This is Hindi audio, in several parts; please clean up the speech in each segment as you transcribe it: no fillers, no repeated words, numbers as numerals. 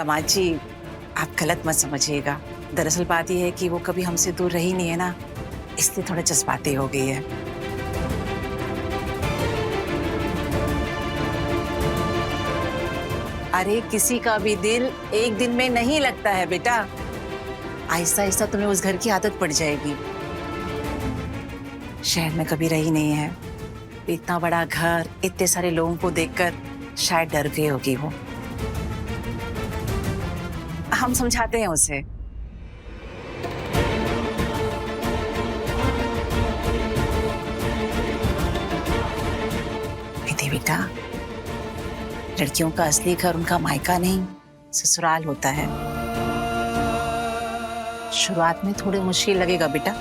दामाद जी, आप गलत मत समझिएगा। दरअसल बात यह है कि वो कभी हमसे दूर रही नहीं है ना, इसलिए थोड़ा जज्बाती हो गई है। अरे किसी का भी दिल एक दिन में नहीं लगता है बेटा। आहिस्ता आहिस्ता तुम्हें उस घर की आदत पड़ जाएगी। शहर में कभी रही नहीं है, इतना बड़ा घर, इतने सारे लोगों को देखकर शायद डर गई होगी वो। हम समझाते हैं उसे। विधि बेटा, लड़कियों का असली घर उनका मायका नहीं, ससुराल होता है। शुरुआत में थोड़ी मुश्किल लगेगा बेटा,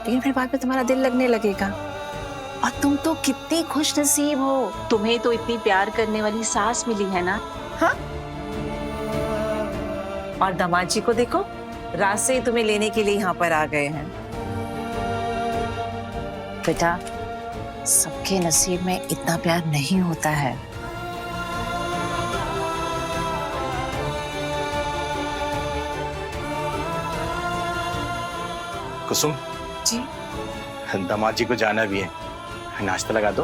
लेकिन फिर बाद में तुम्हारा दिल लगने लगेगा। और तुम तो कितनी खुश नसीब हो, तुम्हें तो इतनी प्यार करने वाली सास मिली है ना। हाँ, और दामाद जी को देखो, रात से ही तुम्हें लेने के लिए यहाँ पर आ गए हैं। बेटा, सबके नसीब में इतना प्यार नहीं होता है। कुसुम जी, दामाद जी को जाना भी है, नाश्ता लगा दो।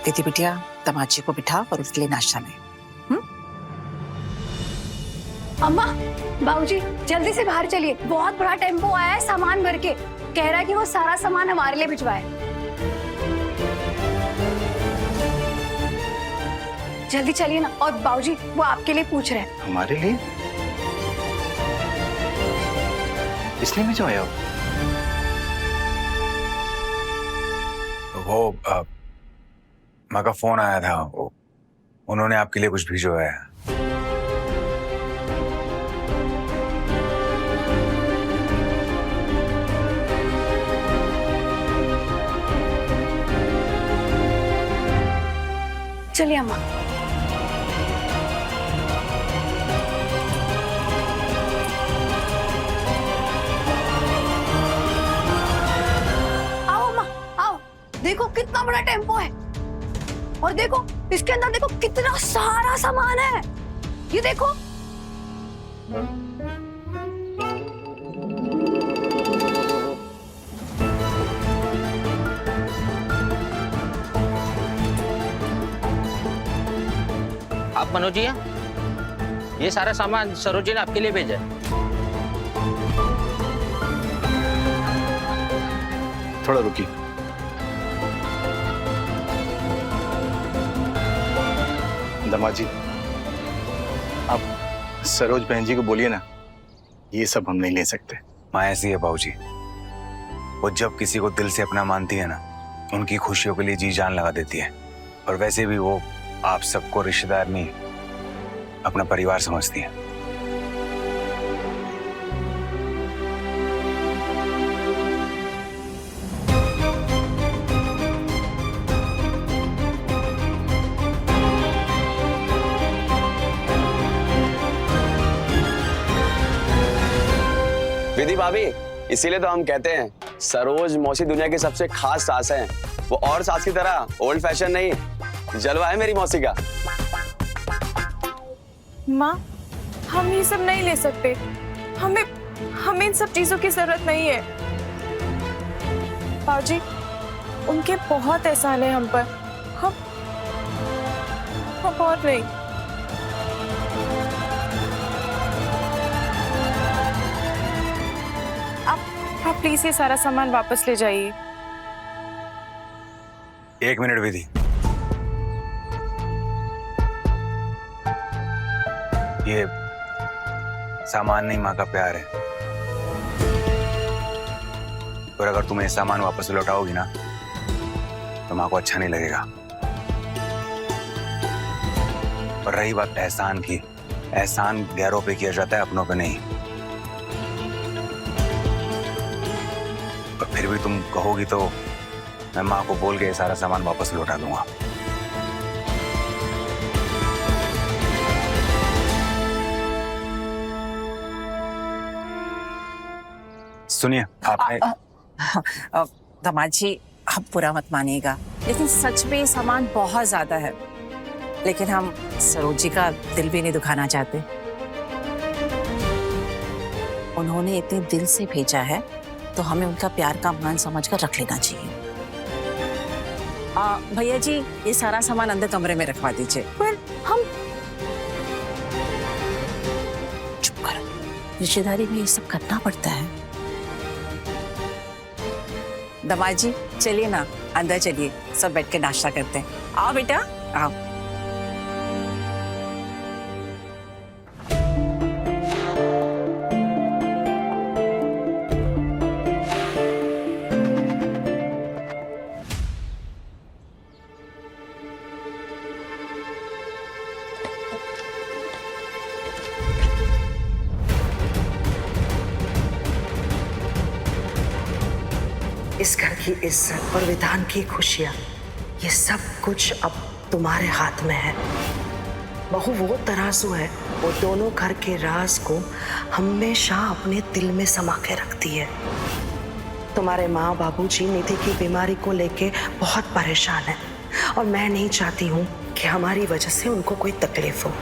विधि बिटिया, दामाद जी को बिठा और उसके लिए नाश्ता ले। अम्मा, बाबूजी जल्दी से बाहर चलिए, बहुत बड़ा टेम्पो आया है सामान भर के। कह रहा है कि वो सारा सामान हमारे लिए भिजवाए। जल्दी चलिए ना। और बाबूजी वो आपके लिए पूछ रहे हैं। हमारे लिए? इसलिए में जो आया वो माँ का फोन आया था, वो उन्होंने आपके लिए कुछ भिजवाया है। चलिए अम्मा। आओ अम्मा, आओ। देखो कितना बड़ा टेम्पो है, और देखो इसके अंदर देखो कितना सारा सामान है। ये देखो। आप मनोज जी हैं? ये सारा सामान सरोज जी ने आपके लिए भेजा है। थोड़ा रुकिए। दामाद जी, आप सरोज बहन जी को बोलिए ना, ये सब हम नहीं ले सकते। माँ ऐसी है बाबूजी, वो जब किसी को दिल से अपना मानती है ना, उनकी खुशियों के लिए जी जान लगा देती है। और वैसे भी वो आप सबको रिश्तेदार नहीं, अपना परिवार समझती है। विधि भाभी, इसीलिए तो हम कहते हैं सरोज मौसी दुनिया की सबसे खास सास हैं। वो और सास की तरह ओल्ड फैशन नहीं, जलवा है मेरी मौसी का। माँ, हम ये सब नहीं ले सकते। हमें इन सब चीजों की जरूरत नहीं है। बाबूजी, उनके बहुत एहसान है हम पर। हम और नहीं। आप प्लीज ये सारा सामान वापस ले जाइए। एक मिनट विधि, ये सामान नहीं, माँ का प्यार है। और अगर तुम ये सामान वापस लौटाओगी ना, तो माँ को अच्छा नहीं लगेगा। और रही बात एहसान की, एहसान गैरों पे किया जाता है, अपनों पे नहीं। और फिर भी तुम कहोगी तो मैं माँ को बोल के ये सारा सामान वापस लौटा दूंगा। सुनिए, आपने दामाद जी, आप बुरा मत मानिएगा, लेकिन सच में ये सामान बहुत ज्यादा है। लेकिन हम सरोज जी का दिल भी नहीं दुखाना चाहते। उन्होंने इतने दिल से भेजा है तो हमें उनका प्यार का मान समझ कर रख लेना चाहिए। भैया जी, ये सारा सामान अंदर कमरे में रखवा दीजिए। पर हम चुप करो, रिश्तेदारी में ये सब करना पड़ता है। दमाद जी चलिए ना, अंदर चलिए, सब बैठ के नाश्ता करते हैं। आओ बेटा आओ। इस घर की इज्जत और विधान की खुशियां, ये सब कुछ अब तुम्हारे हाथ में है। बहू वो तराजू है, वो दोनों घर के राज को हमेशा अपने दिल में समा के रखती है। तुम्हारे माँ बाबूजी निधि की बीमारी को लेके बहुत परेशान है और मैं नहीं चाहती हूँ कि हमारी वजह से उनको कोई तकलीफ हो।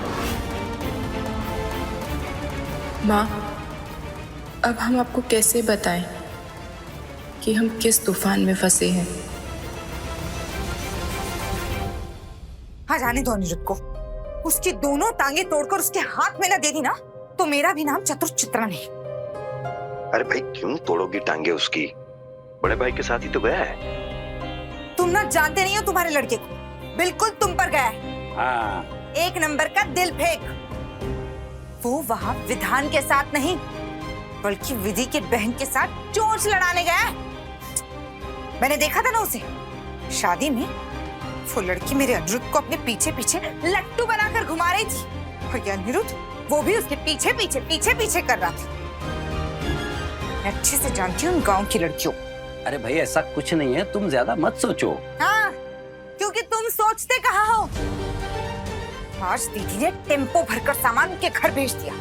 माँ, अब हम आपको कैसे बताएं कि हम किस तूफान में फंसे हैं? हाँ, जाने दो अनिरुद्ध को। उसकी दोनों टांगे तोड़कर उसके हाथ में न दे दी ना, तो मेरा भी नाम चतुर चित्रा नहीं। अरे भाई, क्यों तोड़ोगी टांगे उसकी? बड़े भाई के साथ ही तो गया है। तुम ना जानते नहीं हो तुम्हारे लड़के को, बिल्कुल तुम पर गया है। हाँ। एक नंबर का दिल फेंक। वो वहां विधान के साथ नहीं, बल्कि विधि के बहन के साथ चोंच लड़ाने गया है। मैंने देखा था ना उसे शादी में। वो लड़की मेरे अनिरुद्ध को अपने पीछे पीछे लट्टू बनाकर घुमा रही थी, और ये अनिरुद्ध वो भी उसके पीछे पीछे कर रहा था। मैं अच्छे से जानती हूँ गांव की लड़कियों। अरे भाई, ऐसा कुछ नहीं है, तुम ज्यादा मत सोचो। हाँ, क्योंकि तुम सोचते कहाँ हो। आज दीदी ने टेम्पो भरकर सामान उनके घर भेज दिया।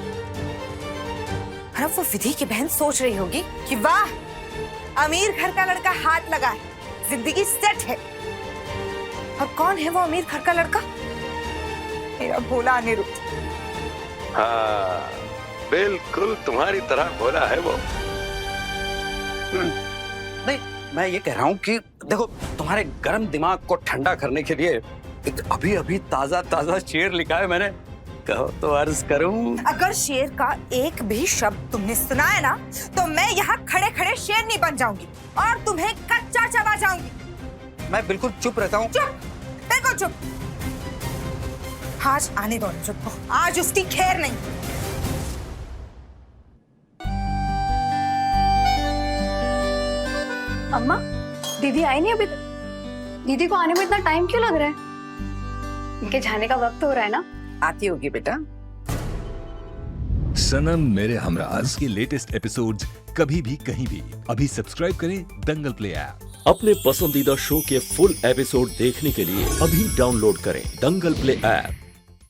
और अब वो विधि की बहन सोच रही होगी कि वाह, अमीर घर का लड़का हाथ लगा है, जिंदगी सेट है। और कौन है वो अमीर घर का लड़का? मेरा भोला अनिरुद्ध। हाँ, बिल्कुल तुम्हारी तरह भोला है वो। नहीं, मैं ये कह रहा हूँ कि देखो, तुम्हारे गर्म दिमाग को ठंडा करने के लिए एक अभी ताजा शेर लिखा है मैंने, कहो तो अर्ज करूं। अगर शेर का एक भी शब्द तुमने सुना है ना, तो मैं यहाँ खड़े खड़े शेरनी बन जाऊंगी और तुम्हें कच्चा चबा जाऊंगी। मैं बिल्कुल चुप रहता हूँ। चुप, देखो चुप। आज आने दो अनिरुद्ध को, आज उसकी खैर नहीं। अम्मा, दीदी आई नहीं अभी तक। दीदी को आने में इतना टाइम क्यों लग रहा है? इनके जाने का वक्त हो रहा है ना। आती होगी बेटा। सनम मेरे हमराज के लेटेस्ट एपिसोड्स कभी भी कहीं भी अभी सब्सक्राइब करें दंगल प्ले ऐप। अपने पसंदीदा शो के फुल एपिसोड देखने के लिए अभी डाउनलोड करें दंगल प्ले ऐप।